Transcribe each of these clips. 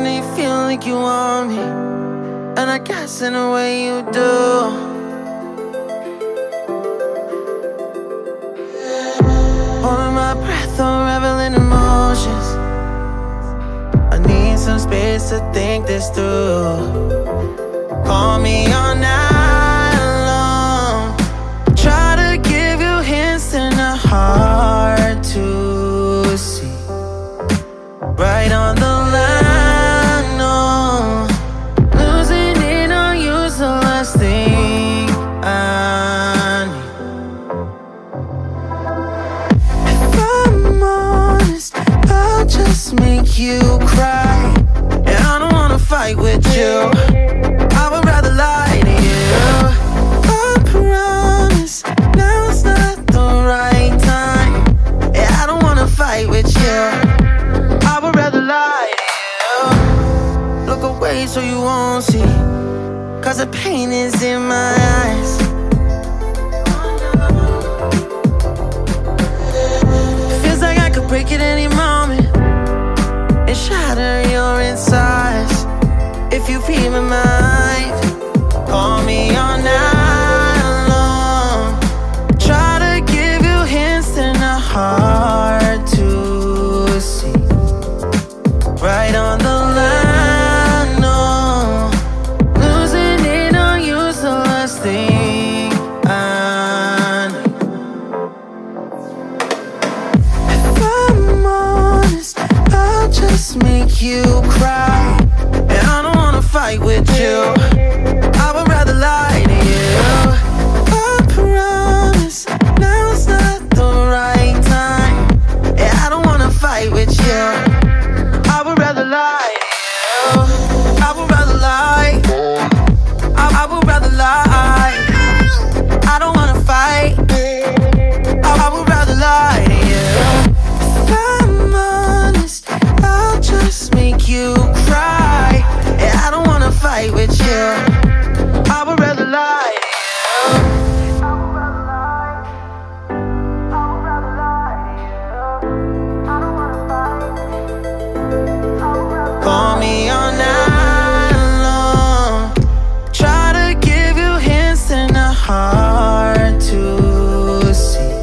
know you feel like you want me, and I guess in a way you do. Holding my breath, unraveling emotions. I need some space to think this through. Call me all night long. Try to give you hints and a hard to see. Right on the line, no. Losing it on you's the last thing I need. If I'm honest, I'll just make you cry. And I don't wanna fight with you, I would rather lie to you. I promise now's not the right time. Yeah, I don't wanna fight with you, I would rather lie to you. Look away so you won't see, 'cause the pain is in my eyes. Feels like I could break it any moment and shatter your insides. If you read my mind, call me all night long. Try to give you hints and a hard to see. Right on the line, no. Losing it on you's the last thing I need. If I'm honest, I'll just make you cry. And I don't wanna fight with you, I would rather lie to you. I promise now's not the right time. Yeah, I don't wanna fight with you, I would rather lie to you. I would rather lie, I would rather lie. I don't wanna fight, I would rather lie to you. If I'm honest, I'll just make you cry. Yeah, I don't wanna fight with you, I would rather lie to you. Call me all night long. Try to give you hints and a hard to see.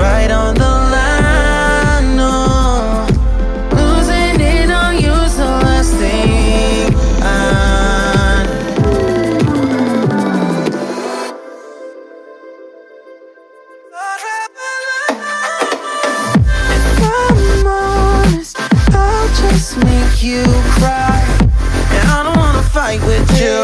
Right on the line, no. Losing it on you's the last thing I need. If I'm honest, I'll just make you cry. And I don't wanna fight with you,